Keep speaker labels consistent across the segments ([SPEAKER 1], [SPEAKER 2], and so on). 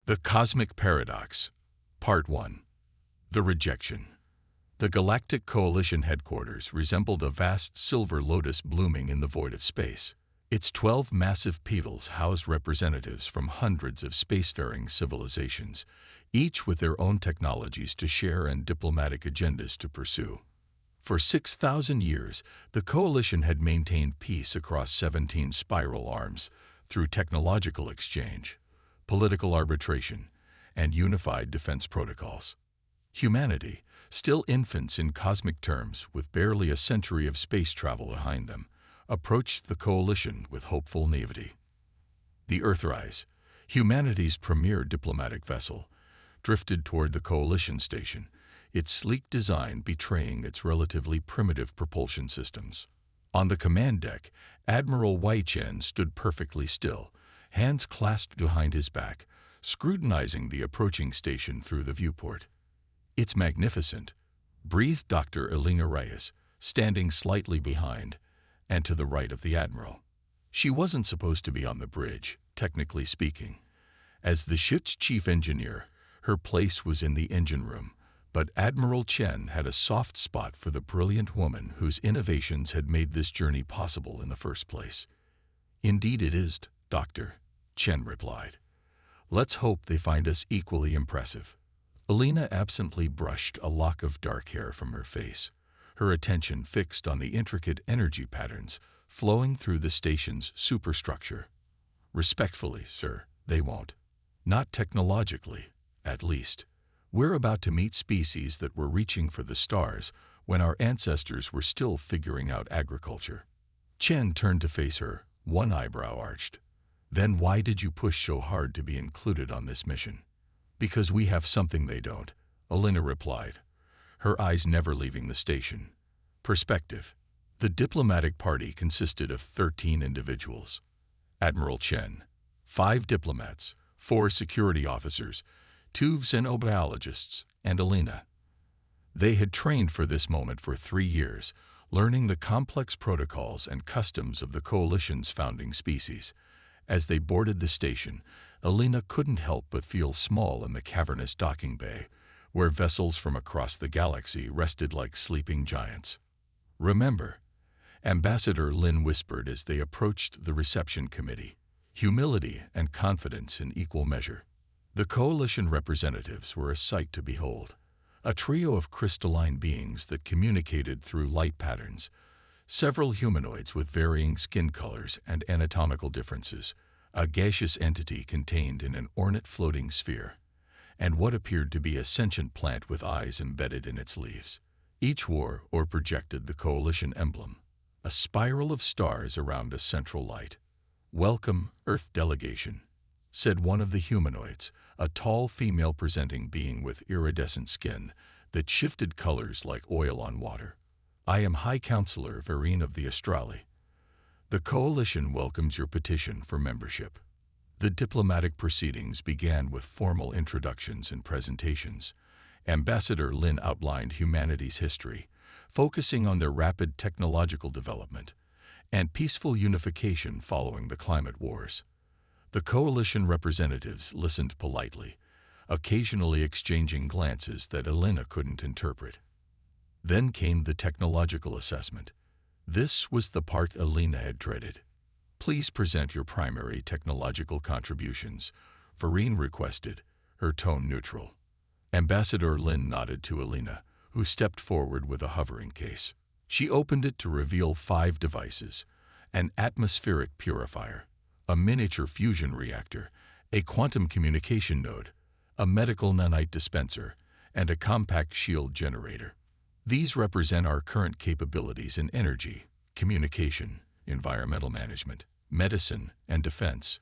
[SPEAKER 1] The Cosmic Paradox, Part 1. The Rejection. The Galactic Coalition headquarters resembled a vast silver lotus blooming in the void of space. Its 12 massive petals housed representatives from hundreds of spacefaring civilizations, each with their own technologies to share and diplomatic agendas to pursue. For 6,000 years, the Coalition had maintained peace across 17 spiral arms through technological exchange, political arbitration, and unified defense protocols. Humanity, still infants in cosmic terms with barely a century of space travel behind them, approached the Coalition with hopeful naivety. The Earthrise, humanity's premier diplomatic vessel, drifted toward the Coalition station, its sleek design betraying its relatively primitive propulsion systems. On the command deck, Admiral Wei Chen stood perfectly still, hands clasped behind his back, scrutinizing the approaching station through the viewport. "It's magnificent," breathed Dr. Elena Reyes, standing slightly behind and to the right of the Admiral. She wasn't supposed to be on the bridge, technically speaking. As the ship's chief engineer, her place was in the engine room, but Admiral Chen had a soft spot for the brilliant woman whose innovations had made this journey possible in the first place. "Indeed it is, Doctor," Chen replied. "Let's hope they find us equally impressive." Elena absently brushed a lock of dark hair from her face, her attention fixed on the intricate energy patterns flowing through the station's superstructure. "Respectfully, sir, they won't. Not technologically, at least. We're about to meet species that were reaching for the stars when our ancestors were still figuring out agriculture." Chen turned to face her, one eyebrow arched. "Then why did you push so hard to be included on this mission?" "Because we have something they don't," Elena replied, her eyes never leaving the station. Perspective. The diplomatic party consisted of 13 individuals. Admiral Chen, 5 diplomats, 4 security officers, 2 xenobiologists, and Elena. They had trained for this moment for 3 years, learning the complex protocols and customs of the Coalition's founding species. As they boarded the station, Elena couldn't help but feel small in the cavernous docking bay, where vessels from across the galaxy rested like sleeping giants. "Remember," Ambassador Lin whispered as they approached the reception committee, "humility and confidence in equal measure." The Coalition representatives were a sight to behold, a trio of crystalline beings that communicated through light patterns, several humanoids with varying skin colors and anatomical differences, a gaseous entity contained in an ornate floating sphere, and what appeared to be a sentient plant with eyes embedded in its leaves. Each wore or projected the Coalition emblem, a spiral of stars around a central light. "Welcome, Earth delegation," said one of the humanoids, a tall female-presenting being with iridescent skin that shifted colors like oil on water. "I am High Counselor Vereen of the Astrali. The Coalition welcomes your petition for membership." The diplomatic proceedings began with formal introductions and presentations. Ambassador Lin outlined humanity's history, focusing on their rapid technological development and peaceful unification following the climate wars. The Coalition representatives listened politely, occasionally exchanging glances that Elena couldn't interpret. Then came the technological assessment. This was the part Elena had dreaded. "Please present your primary technological contributions," Vereen requested, her tone neutral. Ambassador Lin nodded to Elena, who stepped forward with a hovering case. She opened it to reveal 5 devices: an atmospheric purifier, a miniature fusion reactor, a quantum communication node, a medical nanite dispenser, and a compact shield generator. "These represent our current capabilities in energy, communication, environmental management, medicine, and defense,"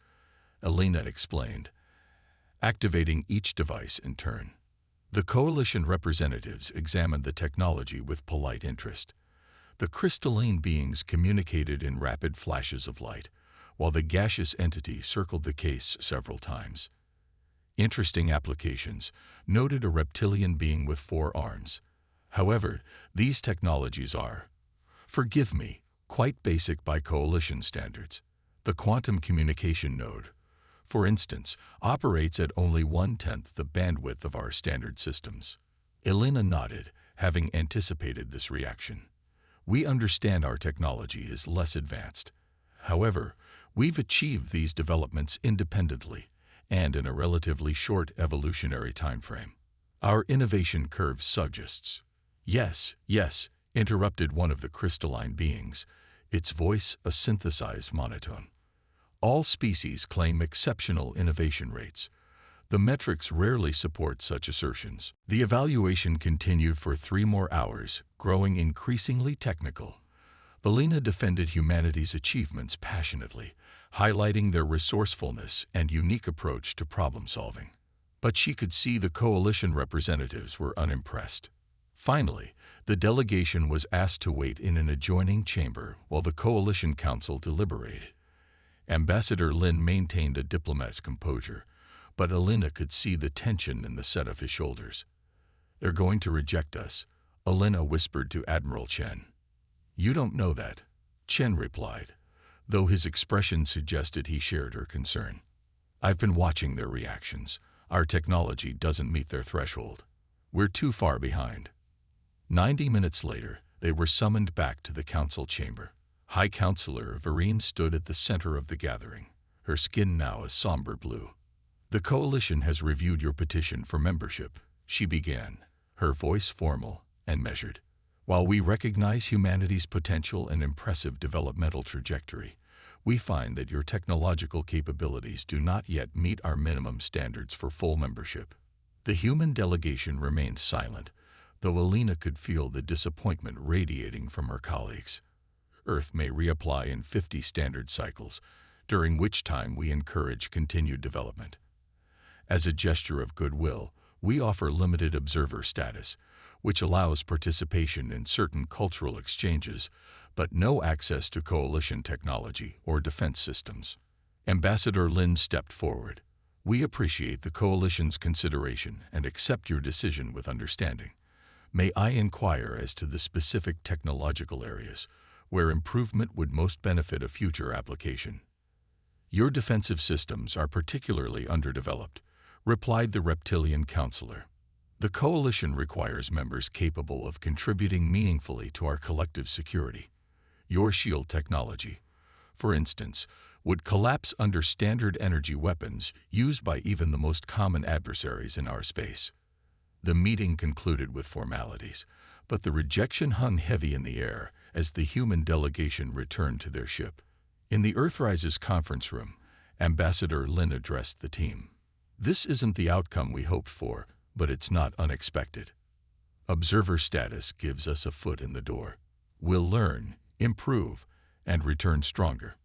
[SPEAKER 1] Elena explained, activating each device in turn. The Coalition representatives examined the technology with polite interest. The crystalline beings communicated in rapid flashes of light, while the gaseous entity circled the case several times. "Interesting applications," noted a reptilian being with 4 arms. "However, these technologies are, forgive me, quite basic by Coalition standards." The quantum communication node, for instance, operates at only 1/10 the bandwidth of our standard systems. Elena nodded, having anticipated this reaction. We understand our technology is less advanced. However, we've achieved these developments independently and in a relatively short evolutionary timeframe. Our innovation curve suggests. Yes, yes, interrupted one of the crystalline beings, its voice a synthesized monotone. All species claim exceptional innovation rates. The metrics rarely support such assertions. The evaluation continued for 3 more hours, growing increasingly technical. Elena defended humanity's achievements passionately, highlighting their resourcefulness and unique approach to problem-solving. But she could see the coalition representatives were unimpressed. Finally, the delegation was asked to wait in an adjoining chamber while the coalition council deliberated. Ambassador Lin maintained a diplomat's composure, but Elena could see the tension in the set of his shoulders. "They're going to reject us," Elena whispered to Admiral Chen. "You don't know that," Chen replied, though his expression suggested he shared her concern. "I've been watching their reactions. Our technology doesn't meet their threshold. We're too far behind." 90 minutes later, they were summoned back to the council chamber. High Counselor Vereen stood at the center of the gathering, her skin now a somber blue. "The coalition has reviewed your petition for membership," she began, her voice formal and measured. "While we recognize humanity's potential and impressive developmental trajectory, we find that your technological capabilities do not yet meet our minimum standards for full membership." The human delegation remained silent, though Elena could feel the disappointment radiating from her colleagues. "Earth may reapply in 50 standard cycles, during which time we encourage continued development. As a gesture of goodwill, we offer limited observer status, which allows participation in certain cultural exchanges, but no access to coalition technology or defense systems." Ambassador Lin stepped forward. "We appreciate the coalition's consideration and accept your decision with understanding. May I inquire as to the specific technological areas where improvement would most benefit a future application?" "Your defensive systems are particularly underdeveloped," replied the reptilian counselor. "The coalition requires members capable of contributing meaningfully to our collective security. Your shield technology, for instance, would collapse under standard energy weapons used by even the most common adversaries in our space." The meeting concluded with formalities, but the rejection hung heavy in the air as the human delegation returned to their ship. In the Earthrise's conference room, Ambassador Lin addressed the team. "This isn't the outcome we hoped for, but it's not unexpected. Observer status gives us a foot in the door. We'll learn, improve, and return stronger."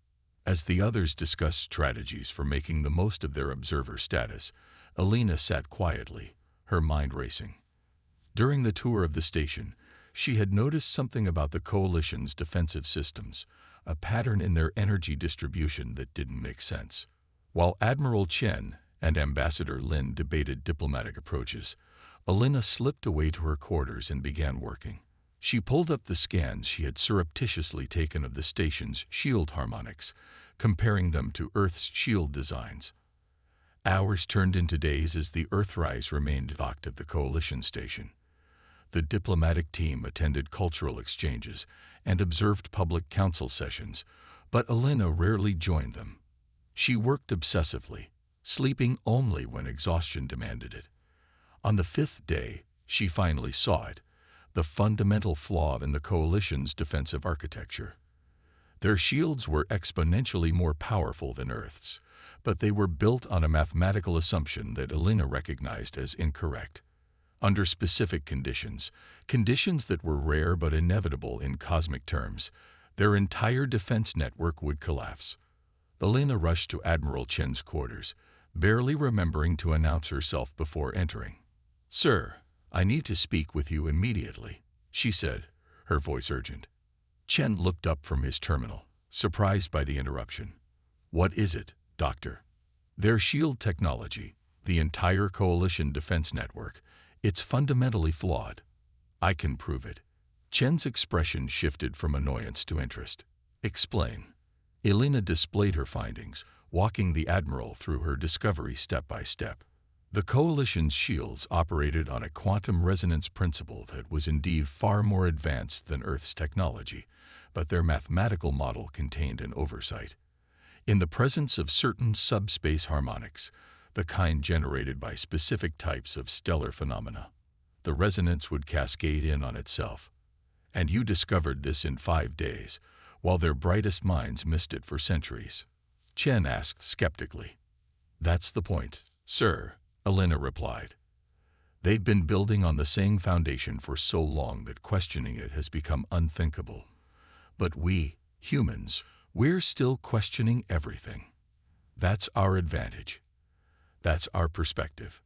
[SPEAKER 1] As the others discussed strategies for making the most of their observer status, Elena sat quietly, her mind racing. During the tour of the station, she had noticed something about the coalition's defensive systems, a pattern in their energy distribution that didn't make sense. While Admiral Chen and Ambassador Lin debated diplomatic approaches, Elena slipped away to her quarters and began working. She pulled up the scans she had surreptitiously taken of the station's shield harmonics, comparing them to Earth's shield designs. Hours turned into days as the Earthrise remained docked at the coalition station. The diplomatic team attended cultural exchanges and observed public council sessions, but Elena rarely joined them. She worked obsessively, sleeping only when exhaustion demanded it. On the 5th day, she finally saw it, the fundamental flaw in the coalition's defensive architecture. Their shields were exponentially more powerful than Earth's, but they were built on a mathematical assumption that Elena recognized as incorrect. Under specific conditions, conditions that were rare but inevitable in cosmic terms, their entire defense network would collapse. Elena rushed to Admiral Chen's quarters, barely remembering to announce herself before entering. "Sir, I need to speak with you immediately," she said, her voice urgent. Chen looked up from his terminal, surprised by the interruption. "What is it, Doctor?" "Their shield technology, the entire coalition defense network, it's fundamentally flawed. I can prove it." Chen's expression shifted from annoyance to interest. "Explain." Elena displayed her findings, walking the Admiral through her discovery step by step. The Coalition's shields operated on a quantum resonance principle that was indeed far more advanced than Earth's technology, but their mathematical model contained an oversight. In the presence of certain subspace harmonics, the kind generated by specific types of stellar phenomena, the resonance would cascade in on itself. And you discovered this in 5 days, while their brightest minds missed it for centuries. Chen asked skeptically. That's the point, sir, Elena replied. They've been building on the same foundation for so long that questioning it has become unthinkable. But we, humans, we're still questioning everything. That's our advantage. That's our perspective.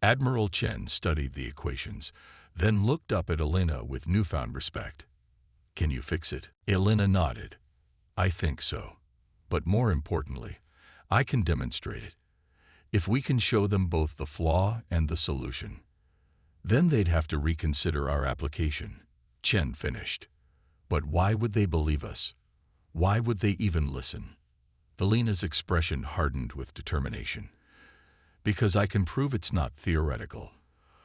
[SPEAKER 1] Admiral Chen studied the equations, then looked up at Elena with newfound respect. Can you fix it? Elena nodded. I think so. But more importantly, I can demonstrate it. If we can show them both the flaw and the solution, then they'd have to reconsider our application, Chen finished. But why would they believe us? Why would they even listen? Elena's expression hardened with determination. Because I can prove it's not theoretical.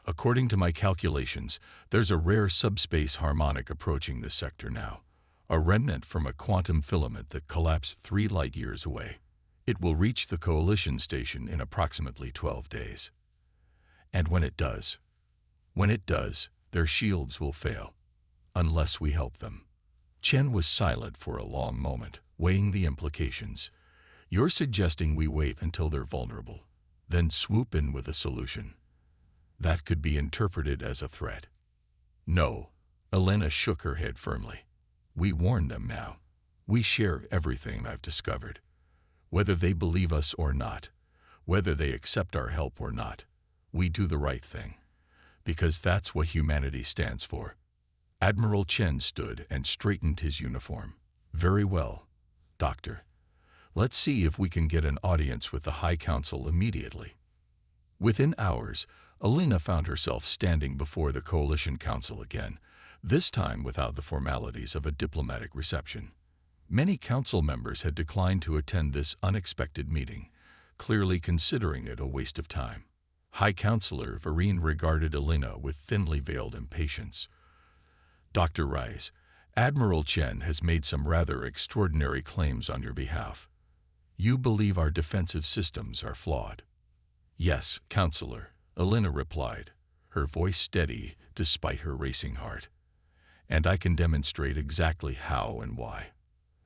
[SPEAKER 1] According to my calculations, there's a rare subspace harmonic approaching this sector now, a remnant from a quantum filament that collapsed 3 light-years away. It will reach the Coalition station in approximately 12 days. And when it does, their shields will fail, unless we help them. Chen was silent for a long moment, weighing the implications. You're suggesting we wait until they're vulnerable, then swoop in with a solution. That could be interpreted as a threat. No, Elena shook her head firmly. We warn them now. We share everything I've discovered. Whether they believe us or not, whether they accept our help or not, we do the right thing. Because that's what humanity stands for. Admiral Chen stood and straightened his uniform. Very well, Doctor. Let's see if we can get an audience with the High Council immediately. Within hours, Elena found herself standing before the Coalition Council again, this time without the formalities of a diplomatic reception. Many council members had declined to attend this unexpected meeting, clearly considering it a waste of time. High Councilor Vareen regarded Elena with thinly veiled impatience. Dr. Rice, Admiral Chen has made some rather extraordinary claims on your behalf. You believe our defensive systems are flawed. Yes, Counselor, Elena replied, her voice steady despite her racing heart. And I can demonstrate exactly how and why.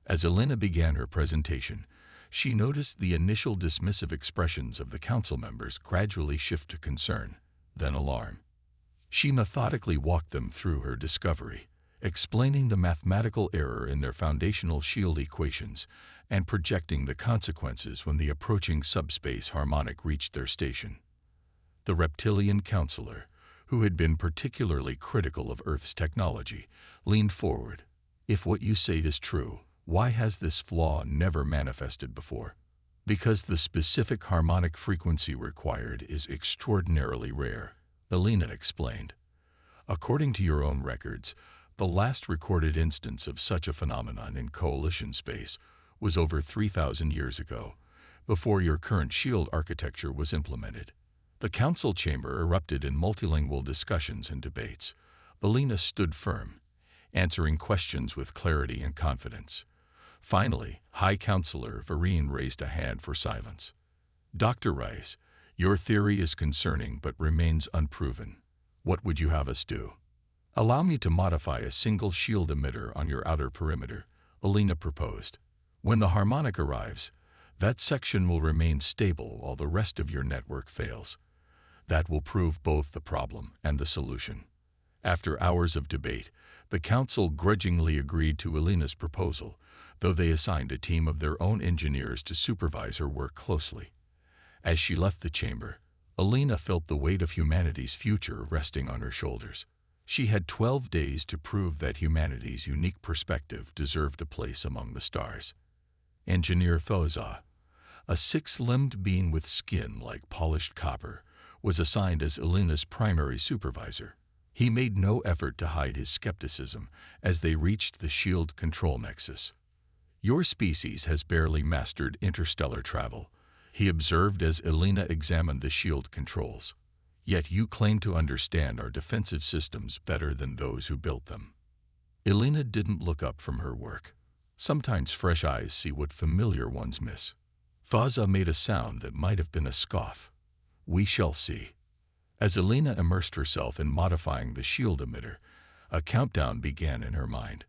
[SPEAKER 1] As Elena began her presentation, she noticed the initial dismissive expressions of the council members gradually shift to concern, then alarm. She methodically walked them through her discovery, explaining the mathematical error in their foundational shield equations and projecting the consequences when the approaching subspace harmonic reached their station. The reptilian counselor, who had been particularly critical of Earth's technology, leaned forward. If what you say is true, why has this flaw never manifested before? Because the specific harmonic frequency required is extraordinarily rare, Elena explained. According to your own records, the last recorded instance of such a phenomenon in Coalition space was over 3,000 years ago, before your current shield architecture was implemented. The council chamber erupted in multilingual discussions and debates. Elena stood firm, answering questions with clarity and confidence. Finally, High Councilor Vareen raised a hand for silence. Dr. Rice, your theory is concerning but remains unproven. What would you have us do? Allow me to modify a single shield emitter on your outer perimeter, Elena proposed. When the harmonic arrives, that section will remain stable while the rest of your network fails. That will prove both the problem and the solution. After hours of debate, the council grudgingly agreed to Elena's proposal, though they assigned a team of their own engineers to supervise her work closely. As she left the chamber, Elena felt the weight of humanity's future resting on her shoulders. She had 12 days to prove that humanity's unique perspective deserved a place among the stars. Engineer Thoza, a 6-limbed being with skin like polished copper, was assigned as Elena's primary supervisor. He made no effort to hide his skepticism as they reached the shield control nexus. Your species has barely mastered interstellar travel, he observed as Elena examined the shield controls. Yet you claim to understand our defensive systems better than those who built them. Elena didn't look up from her work. Sometimes fresh eyes see what familiar ones miss. Thauza made a sound that might have been a scoff. We shall see. As Elena immersed herself in modifying the shield emitter, a countdown began in her mind.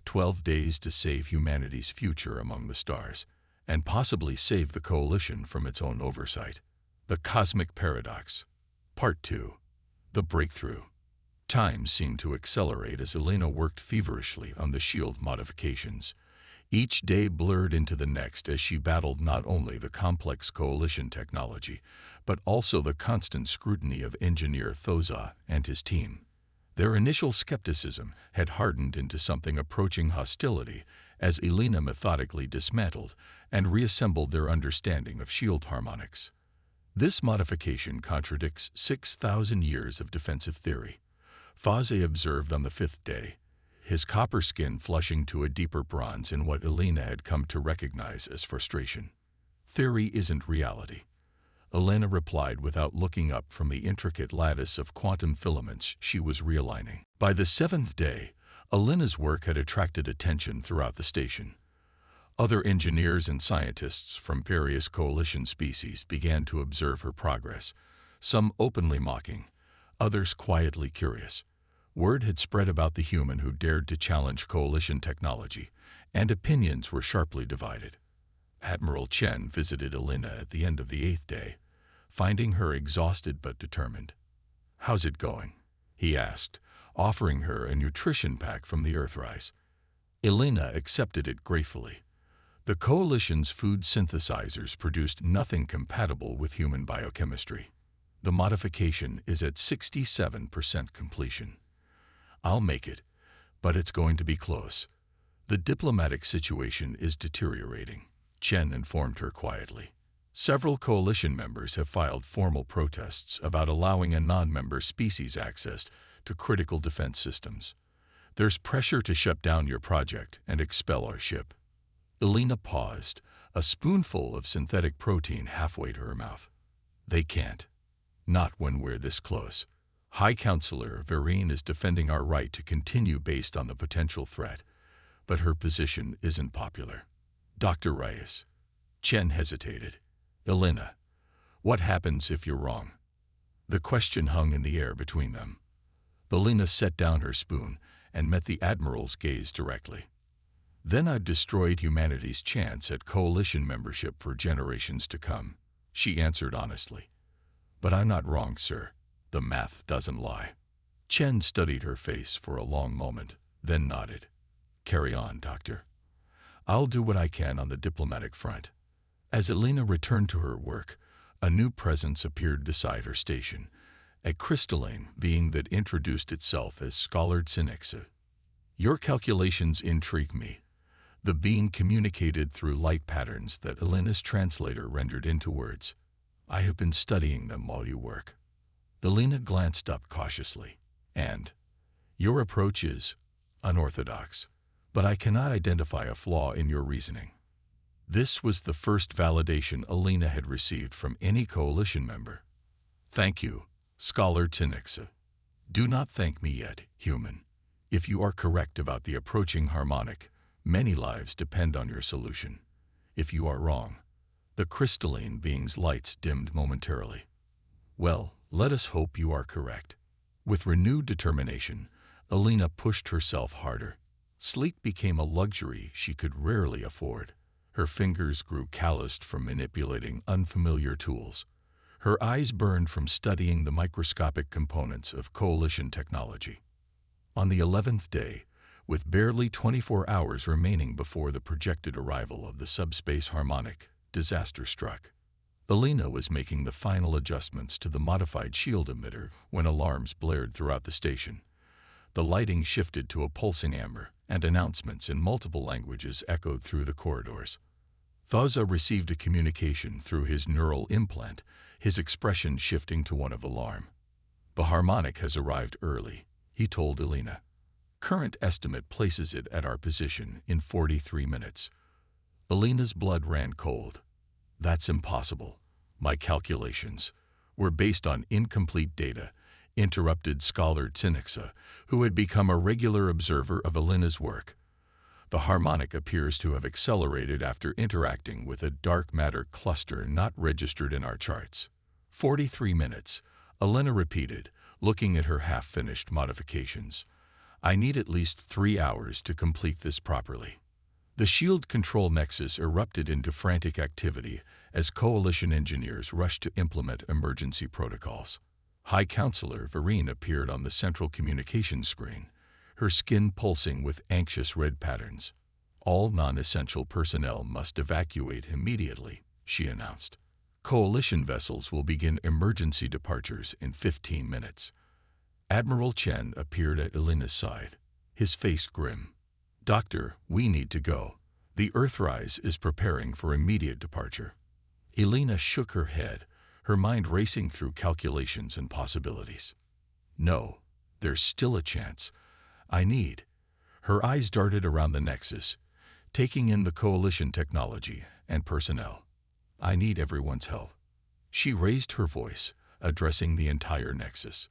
[SPEAKER 1] 12 days to save humanity's future among the stars, and possibly save the Coalition from its own oversight. The Cosmic Paradox. Part 2. The Breakthrough. Time seemed to accelerate as Elena worked feverishly on the shield modifications. Each day blurred into the next as she battled not only the complex Coalition technology, but also the constant scrutiny of engineer Thauza and his team. Their initial skepticism had hardened into something approaching hostility as Elena methodically dismantled and reassembled their understanding of shield harmonics. This modification contradicts 6,000 years of defensive theory, Thauza observed on the 5th day, his copper skin flushing to a deeper bronze in what Elena had come to recognize as frustration. Theory isn't reality, Elena replied without looking up from the intricate lattice of quantum filaments she was realigning. By the 7th day, Elena's work had attracted attention throughout the station. Other engineers and scientists from various Coalition species began to observe her progress, some openly mocking, others quietly curious. Word had spread about the human who dared to challenge Coalition technology, and opinions were sharply divided. Admiral Chen visited Elena at the end of the 8th day, finding her exhausted but determined. "How's it going?" he asked, offering her a nutrition pack from the Earthrise. Elena accepted it gratefully. The Coalition's food synthesizers produced nothing compatible with human biochemistry. The modification is at 67% completion. I'll make it, but it's going to be close. The diplomatic situation is deteriorating, Chen informed her quietly. Several Coalition members have filed formal protests about allowing a non-member species access to critical defense systems. There's pressure to shut down your project and expel our ship. Elena paused, a spoonful of synthetic protein halfway to her mouth. They can't. Not when we're this close. High Counselor Vereen is defending our right to continue based on the potential threat, but her position isn't popular. Dr. Reyes. Chen hesitated. Elena, what happens if you're wrong? The question hung in the air between them. Elena set down her spoon and met the Admiral's gaze directly. Then I've destroyed humanity's chance at Coalition membership for generations to come, she answered honestly. But I'm not wrong, sir. The math doesn't lie. Chen studied her face for a long moment, then nodded. Carry on, Doctor. I'll do what I can on the diplomatic front. As Elena returned to her work, a new presence appeared beside her station, a crystalline being that introduced itself as Scholar Tsinexa. Your calculations intrigue me. The being communicated through light patterns that Elena's translator rendered into words. I have been studying them while you work. Elena glanced up cautiously. And your approach is unorthodox, but I cannot identify a flaw in your reasoning. This was the first validation Elena had received from any Coalition member. Thank you, Scholar Tsinexa. Do not thank me yet, human. If you are correct about the approaching harmonic, many lives depend on your solution. If you are wrong, the crystalline being's lights dimmed momentarily. Well, let us hope you are correct. With renewed determination, Elena pushed herself harder. Sleep became a luxury she could rarely afford. Her fingers grew calloused from manipulating unfamiliar tools. Her eyes burned from studying the microscopic components of Coalition technology. On the 11th day, with barely 24 hours remaining before the projected arrival of the subspace harmonic, disaster struck. Elena was making the final adjustments to the modified shield emitter when alarms blared throughout the station. The lighting shifted to a pulsing amber, and announcements in multiple languages echoed through the corridors. Thauza received a communication through his neural implant, his expression shifting to one of alarm. The harmonic has arrived early, he told Elena. Current estimate places it at our position in 43 minutes. Elena's blood ran cold. That's impossible. My calculations were based on incomplete data, interrupted Scholar Tinixa, who had become a regular observer of Elena's work. The harmonic appears to have accelerated after interacting with a dark matter cluster not registered in our charts. 43 minutes, Elena repeated, looking at her half-finished modifications. I need at least 3 hours to complete this properly. The shield control nexus erupted into frantic activity as Coalition engineers rushed to implement emergency protocols. High Counselor Vereen appeared on the central communications screen, her skin pulsing with anxious red patterns. All non-essential personnel must evacuate immediately, she announced. Coalition vessels will begin emergency departures in 15 minutes. Admiral Chen appeared at Elena's side, his face grim. Doctor, we need to go. The Earthrise is preparing for immediate departure. Elena shook her head, her mind racing through calculations and possibilities. No, there's still a chance. Her eyes darted around the Nexus, taking in the Coalition technology and personnel. I need everyone's help. She raised her voice, addressing the entire Nexus.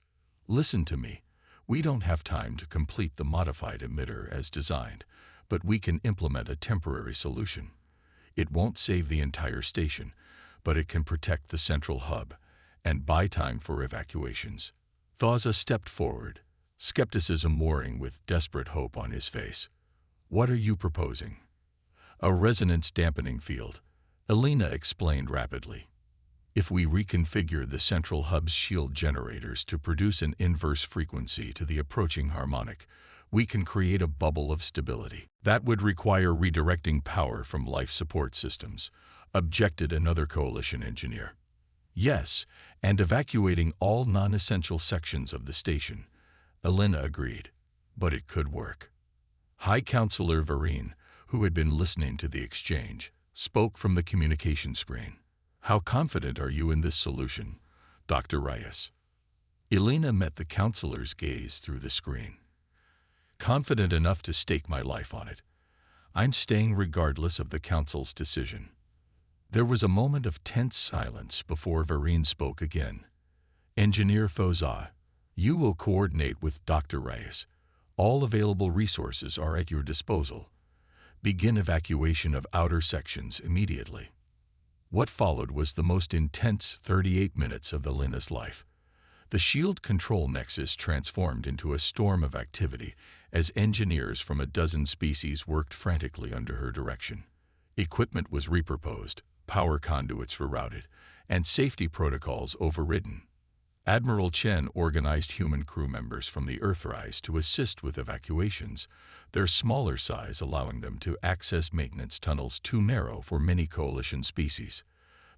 [SPEAKER 1] Listen to me. We don't have time to complete the modified emitter as designed, but we can implement a temporary solution. It won't save the entire station, but it can protect the central hub and buy time for evacuations. Thauza stepped forward, skepticism warring with desperate hope on his face. What are you proposing? A resonance dampening field, Elena explained rapidly. If we reconfigure the central hub's shield generators to produce an inverse frequency to the approaching harmonic, we can create a bubble of stability. That would require redirecting power from life support systems, objected another Coalition engineer. Yes, and evacuating all non-essential sections of the station, Elena agreed. But it could work. High Counselor Vereen, who had been listening to the exchange, spoke from the communication screen. How confident are you in this solution, Dr. Reyes? Elena met the counselor's gaze through the screen. Confident enough to stake my life on it. I'm staying regardless of the council's decision. There was a moment of tense silence before Vereen spoke again. Engineer Thauza, you will coordinate with Dr. Reyes. All available resources are at your disposal. Begin evacuation of outer sections immediately. What followed was the most intense 38 minutes of Elena's life. The shield control nexus transformed into a storm of activity as engineers from a dozen species worked frantically under her direction. Equipment was repurposed, power conduits rerouted, and safety protocols overridden. Admiral Chen organized human crew members from the Earthrise to assist with evacuations, their smaller size allowing them to access maintenance tunnels too narrow for many Coalition species.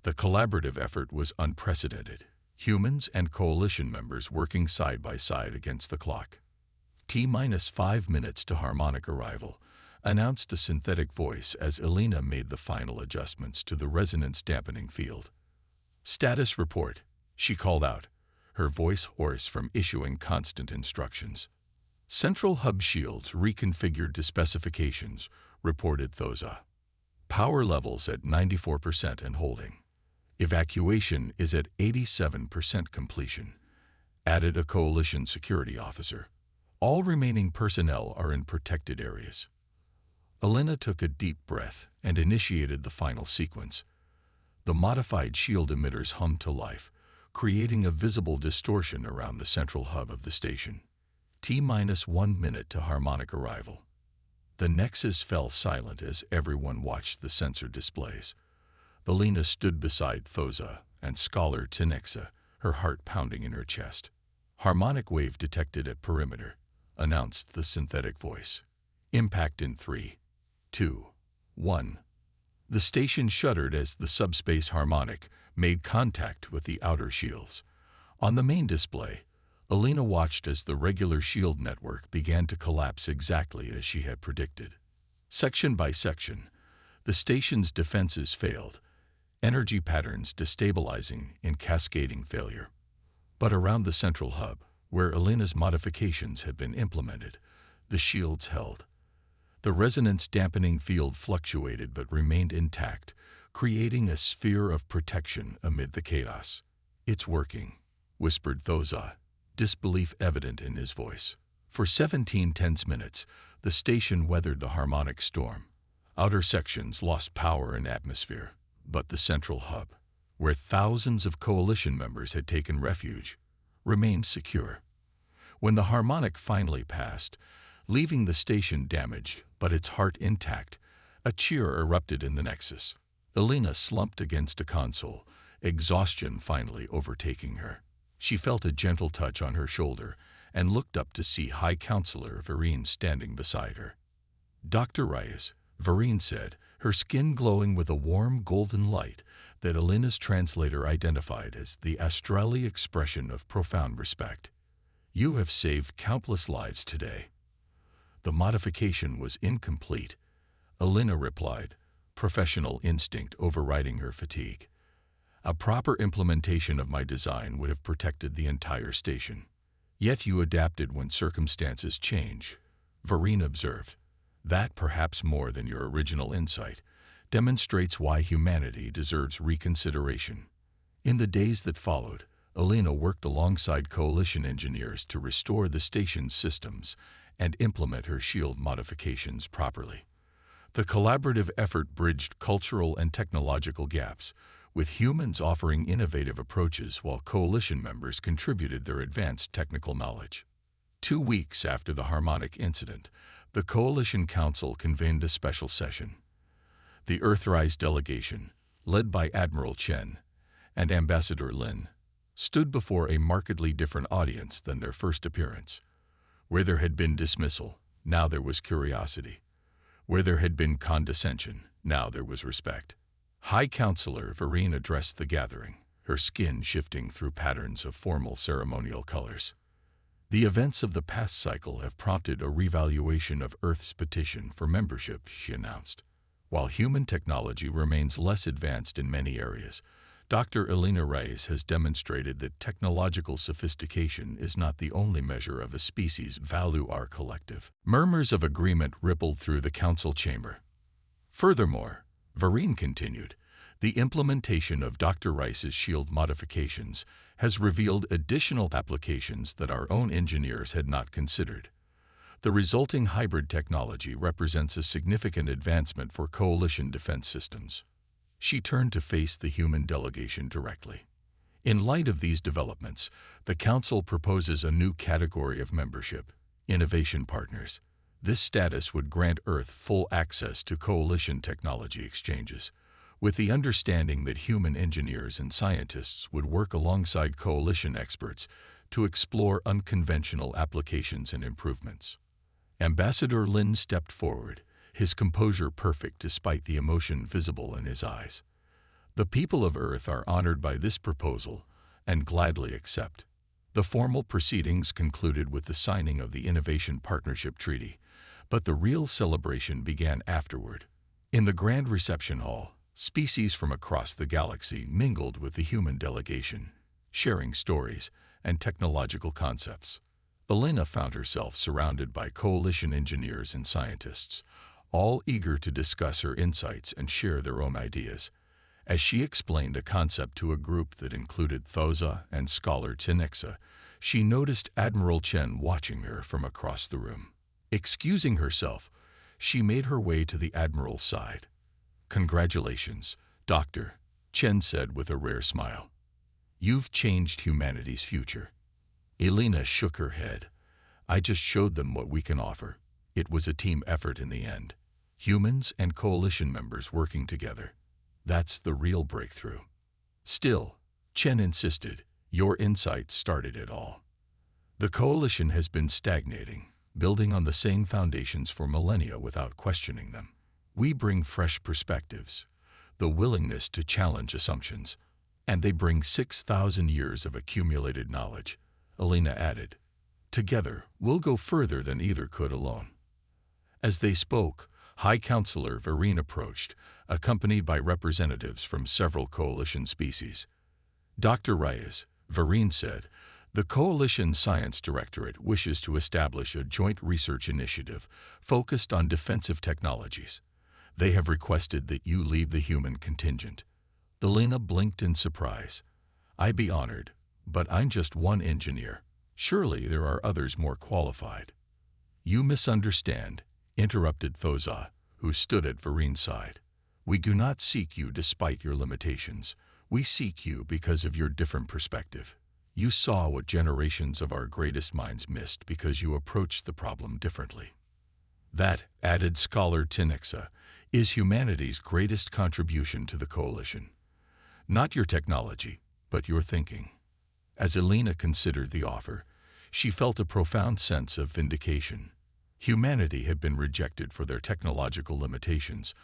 [SPEAKER 1] The collaborative effort was unprecedented, humans and Coalition members working side by side against the clock. T-5 minutes to harmonic arrival, announced a synthetic voice as Elena made the final adjustments to the resonance dampening field. Status report, she called out, her voice hoarse from issuing constant instructions. Central hub shields reconfigured to specifications, reported Thauza. Power levels at 94% and holding. Evacuation is at 87% completion, added a Coalition security officer. All remaining personnel are in protected areas. Elena took a deep breath and initiated the final sequence. The modified shield emitters hummed to life, creating a visible distortion around the central hub of the station. T-1 minute to harmonic arrival. The Nexus fell silent as everyone watched the sensor displays. Elena stood beside Thauza and Scholar Tinixa, her heart pounding in her chest. Harmonic wave detected at perimeter, announced the synthetic voice. Impact in 3, 2, 1. The station shuddered as the subspace harmonic made contact with the outer shields. On the main display, Elena watched as the regular shield network began to collapse exactly as she had predicted. Section by section, the station's defenses failed, energy patterns destabilizing in cascading failure. But around the central hub, where Elena's modifications had been implemented, the shields held. The resonance-dampening field fluctuated but remained intact, creating a sphere of protection amid the chaos. "It's working," whispered Thoza, disbelief evident in his voice. For 17 tense minutes, the station weathered the harmonic storm. Outer sections lost power and atmosphere, but the central hub, where thousands of coalition members had taken refuge, remained secure. When the harmonic finally passed, leaving the station damaged but its heart intact, a cheer erupted in the nexus. Elena slumped against a console, exhaustion finally overtaking her. She felt a gentle touch on her shoulder and looked up to see High Counselor Vereen standing beside her. "Dr. Reyes," Vereen said, her skin glowing with a warm golden light that Elena's translator identified as the astrali expression of profound respect. "You have saved countless lives today." The modification was incomplete, Elena replied, professional instinct overriding her fatigue. "A proper implementation of my design would have protected the entire station. Yet you adapted when circumstances change," Vereen observed. "That, perhaps more than your original insight, demonstrates why humanity deserves reconsideration." In the days that followed, Elena worked alongside coalition engineers to restore the station's systems and implement her shield modifications properly. The collaborative effort bridged cultural and technological gaps, with humans offering innovative approaches while coalition members contributed their advanced technical knowledge. 2 weeks after the harmonic incident, the Coalition Council convened a special session. The Earthrise delegation, led by Admiral Chen and Ambassador Lin, stood before a markedly different audience than their first appearance. Where there had been dismissal, now there was curiosity. Where there had been condescension, now there was respect. High Counselor Vereen addressed the gathering, her skin shifting through patterns of formal ceremonial colors. "The events of the past cycle have prompted a revaluation of Earth's petition for membership," she announced. "While human technology remains less advanced in many areas, Dr. Elena Reyes has demonstrated that technological sophistication is not the only measure of a species' value. Our collective." Murmurs of agreement rippled through the council chamber. Furthermore, Vereen continued, "the implementation of Dr. Rice's shield modifications has revealed additional applications that our own engineers had not considered. The resulting hybrid technology represents a significant advancement for coalition defense systems." She turned to face the human delegation directly. "In light of these developments, the Council proposes a new category of membership, innovation partners. This status would grant Earth full access to coalition technology exchanges, with the understanding that human engineers and scientists would work alongside coalition experts to explore unconventional applications and improvements." Ambassador Lin stepped forward, his composure perfect despite the emotion visible in his eyes. "The people of Earth are honored by this proposal and gladly accept." The formal proceedings concluded with the signing of the Innovation Partnership Treaty, but the real celebration began afterward. In the Grand Reception Hall, species from across the galaxy mingled with the human delegation, sharing stories and technological concepts. Elena found herself surrounded by coalition engineers and scientists, all eager to discuss her insights and share their own ideas. As she explained a concept to a group that included Thoza and scholar Tinexa, she noticed Admiral Chen watching her from across the room. Excusing herself, she made her way to the Admiral's side. "Congratulations, Doctor," Chen said with a rare smile. "You've changed humanity's future." Elena shook her head. "I just showed them what we can offer. It was a team effort in the end. Humans and coalition members working together. That's the real breakthrough." "Still," Chen insisted, "your insight started it all. The coalition has been stagnating, building on the same foundations for millennia without questioning them. We bring fresh perspectives, the willingness to challenge assumptions, and they bring 6,000 years of accumulated knowledge," Elena added. "Together, we'll go further than either could alone." As they spoke, High Counselor Vereen approached, accompanied by representatives from several coalition species. "Dr. Reyes," Vereen said, The Coalition Science Directorate wishes to establish a joint research initiative focused on defensive technologies. They have requested that you lead the human contingent. Elena blinked in surprise. I'd be honored, but I'm just one engineer. Surely there are others more qualified. You misunderstand, interrupted Thoza, who stood at Varine's side. We do not seek you despite your limitations. We seek you because of your different perspective. You saw what generations of our greatest minds missed because you approached the problem differently. That, added Scholar Tinixa, is humanity's greatest contribution to the Coalition. Not your technology, but your thinking. As Elena considered the offer, she felt a profound sense of vindication. Humanity had been rejected for their technological limitations,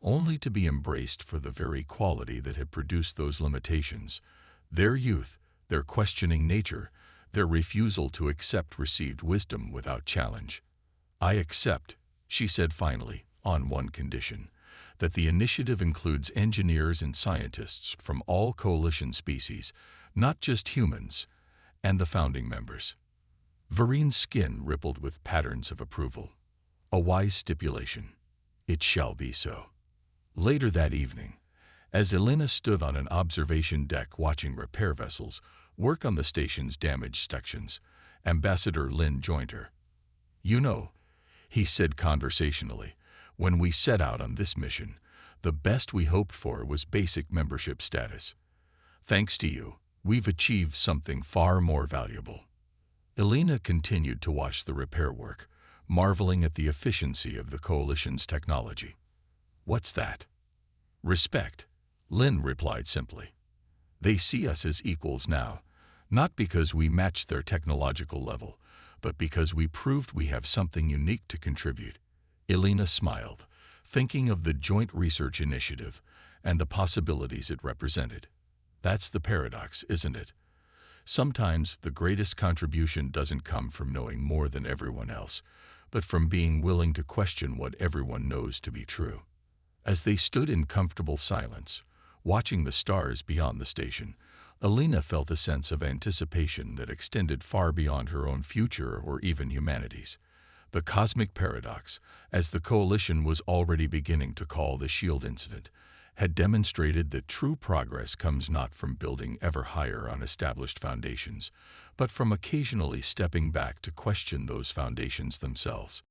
[SPEAKER 1] only to be embraced for the very quality that had produced those limitations: their youth, their questioning nature, their refusal to accept received wisdom without challenge. I accept, she said finally, on one condition: that the initiative includes engineers and scientists from all Coalition species, not just humans, and the founding members. Varine's skin rippled with patterns of approval. A wise stipulation. It shall be so. Later that evening, as Elena stood on an observation deck watching repair vessels work on the station's damaged sections, Ambassador Lin joined her. You know, he said conversationally, when we set out on this mission, the best we hoped for was basic membership status. Thanks to you, we've achieved something far more valuable. Elena continued to watch the repair work, marveling at the efficiency of the Coalition's technology. What's that? Respect, Lin replied simply. They see us as equals now, not because we matched their technological level, but because we proved we have something unique to contribute. Elena smiled, thinking of the joint research initiative and the possibilities it represented. That's the paradox, isn't it? Sometimes the greatest contribution doesn't come from knowing more than everyone else, but from being willing to question what everyone knows to be true. As they stood in comfortable silence, watching the stars beyond the station, Elena felt a sense of anticipation that extended far beyond her own future or even humanity's. The cosmic paradox, as the Coalition was already beginning to call the SHIELD incident, had demonstrated that true progress comes not from building ever higher on established foundations, but from occasionally stepping back to question those foundations themselves.